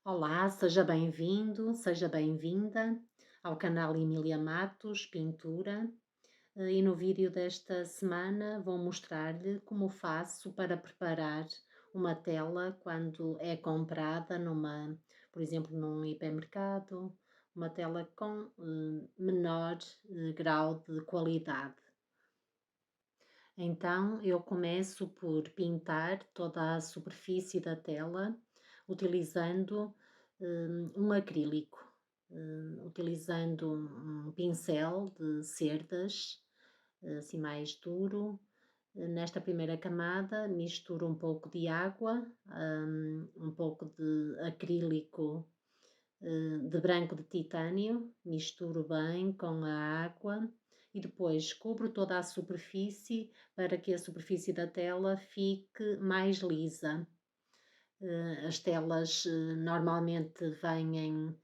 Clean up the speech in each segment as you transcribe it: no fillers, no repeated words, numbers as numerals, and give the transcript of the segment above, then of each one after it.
Olá, seja bem-vindo, seja bem-vinda ao canal Emília Matos Pintura. E no vídeo desta semana vou mostrar-lhe como faço para preparar uma tela quando é comprada por exemplo, num hipermercado, uma tela com menor grau de qualidade. Então eu começo por pintar toda a superfície da tela utilizando um acrílico, utilizando um pincel de cerdas, assim mais duro. Nesta primeira camada misturo um pouco de água, um pouco de acrílico de branco de titânio, misturo bem com a água e depois cubro toda a superfície para que a superfície da tela fique mais lisa. As telas normalmente vêm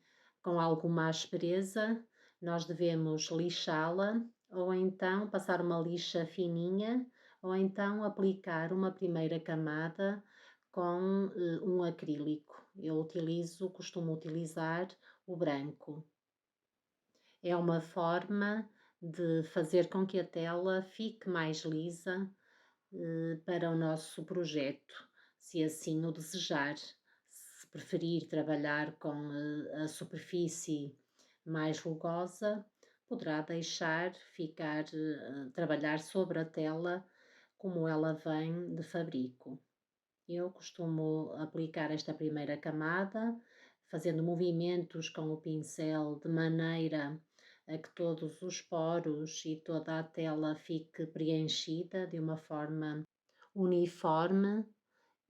com alguma aspereza, nós devemos lixá-la ou então passar uma lixa fininha ou então aplicar uma primeira camada com um acrílico. Costumo utilizar o branco. É uma forma de fazer com que a tela fique mais lisa para o nosso projeto, se assim o desejar. Se preferir trabalhar com a superfície mais rugosa, poderá deixar ficar, trabalhar sobre a tela como ela vem de fabrico. Eu costumo aplicar esta primeira camada, fazendo movimentos com o pincel de maneira a que todos os poros e toda a tela fique preenchida de uma forma uniforme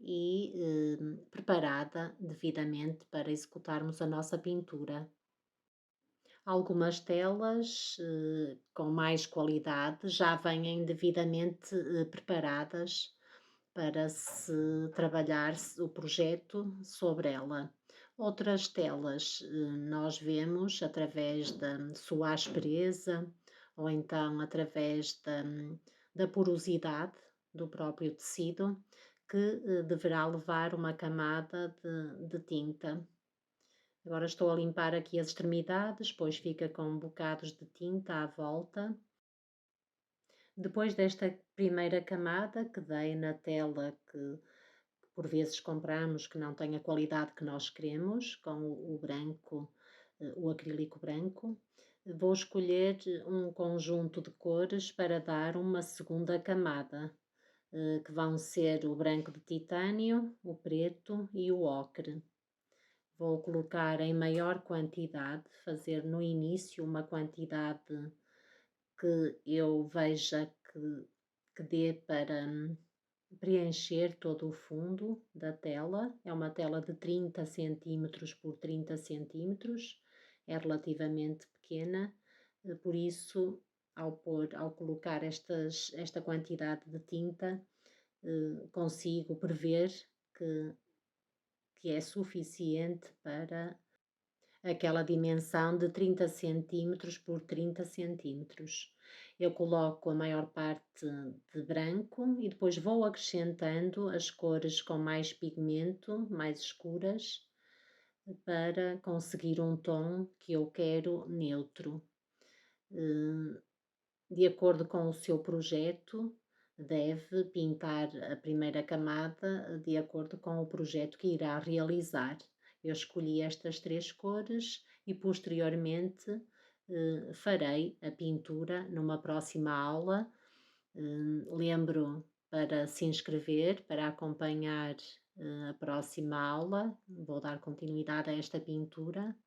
e preparada devidamente para executarmos a nossa pintura. Algumas telas com mais qualidade já vêm devidamente preparadas para se trabalhar o projeto sobre ela. Outras telas nós vemos através da sua aspereza ou então através da porosidade do próprio tecido que deverá levar uma camada de tinta. Agora estou a limpar aqui as extremidades, pois fica com bocados de tinta à volta. Depois desta primeira camada que dei na tela que por vezes compramos que não tem a qualidade que nós queremos, com o branco, o acrílico branco, vou escolher um conjunto de cores para dar uma segunda camada, que vão ser o branco de titânio, o preto e o ocre. Vou colocar em maior quantidade, fazer no início uma quantidade que eu veja que dê para preencher todo o fundo da tela. É uma tela de 30 centímetros por 30 centímetros, é relativamente pequena, por isso ao colocar esta quantidade de tinta, consigo prever que, que é suficiente para aquela dimensão de 30 centímetros por 30 centímetros. Eu coloco a maior parte de branco e depois vou acrescentando as cores com mais pigmento, mais escuras, para conseguir um tom que eu quero neutro. De acordo com o seu projeto, deve pintar a primeira camada de acordo com o projeto que irá realizar. Eu escolhi estas três cores e posteriormente farei a pintura numa próxima aula. Lembro para se inscrever, para acompanhar a próxima aula. Vou dar continuidade a esta pintura.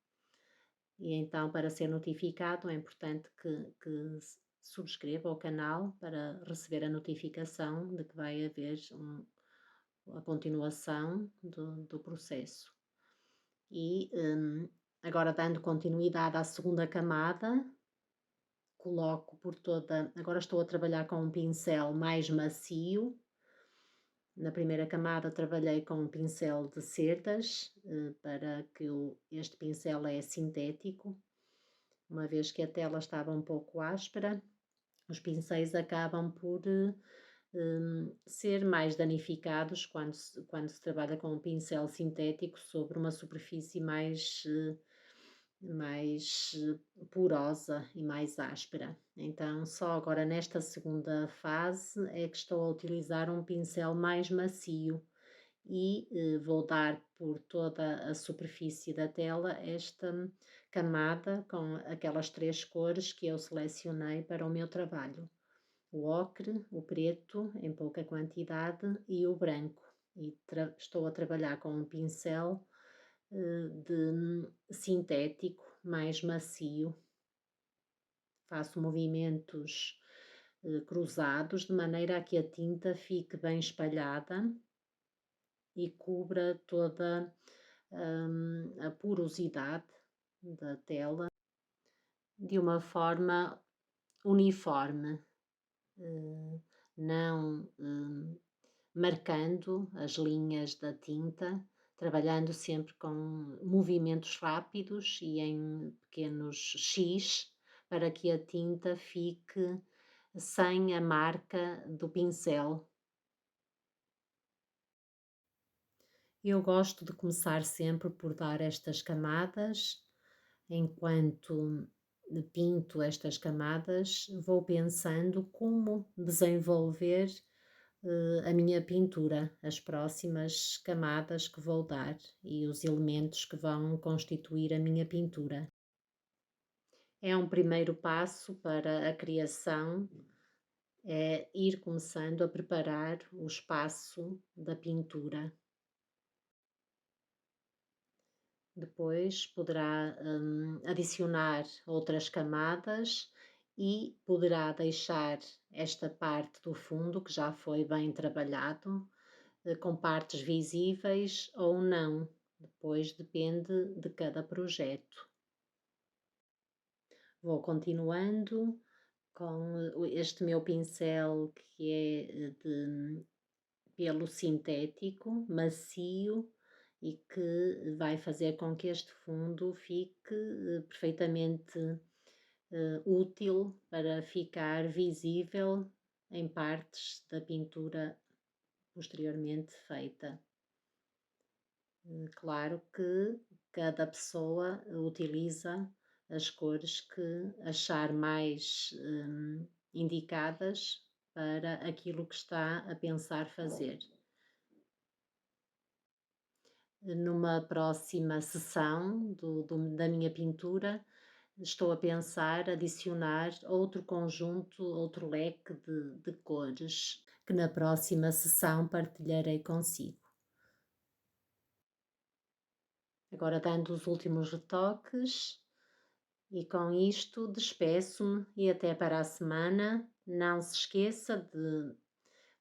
E então, para ser notificado, é importante que subscreva o canal para receber a notificação de que vai haver a continuação do processo. E agora, dando continuidade à segunda camada, coloco por toda. Agora estou a trabalhar com um pincel mais macio. Na primeira camada trabalhei com um pincel de cerdas, para que este pincel é sintético. Uma vez que a tela estava um pouco áspera, os pincéis acabam por ser mais danificados quando se trabalha com um pincel sintético sobre uma superfície mais porosa e mais áspera. Então, só agora nesta segunda fase é que estou a utilizar um pincel mais macio e vou dar por toda a superfície da tela esta camada com aquelas três cores que eu selecionei para o meu trabalho: o ocre, o preto em pouca quantidade e o branco. E estou a trabalhar com um pincel de sintético mais macio. Faço movimentos cruzados de maneira a que a tinta fique bem espalhada e cubra toda a porosidade da tela de uma forma uniforme, não marcando as linhas da tinta, trabalhando sempre com movimentos rápidos e em pequenos X, para que a tinta fique sem a marca do pincel. Eu gosto de começar sempre por dar estas camadas. Enquanto pinto estas camadas, vou pensando como desenvolver a minha pintura, as próximas camadas que vou dar e os elementos que vão constituir a minha pintura. É um primeiro passo para a criação, é ir começando a preparar o espaço da pintura. Depois poderá adicionar outras camadas e poderá deixar esta parte do fundo que já foi bem trabalhado, com partes visíveis ou não, depois depende de cada projeto. Vou continuando com este meu pincel que é de pelo sintético, macio e que vai fazer com que este fundo fique perfeitamente útil para ficar visível em partes da pintura posteriormente feita. Claro que cada pessoa utiliza as cores que achar mais indicadas para aquilo que está a pensar fazer. Numa próxima sessão da minha pintura, estou a pensar adicionar outro conjunto, outro leque de cores, que na próxima sessão partilharei consigo. Agora, dando os últimos retoques, e com isto despeço-me e até para a semana. Não se esqueça de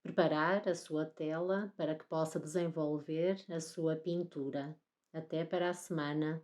preparar a sua tela para que possa desenvolver a sua pintura. Até para a semana.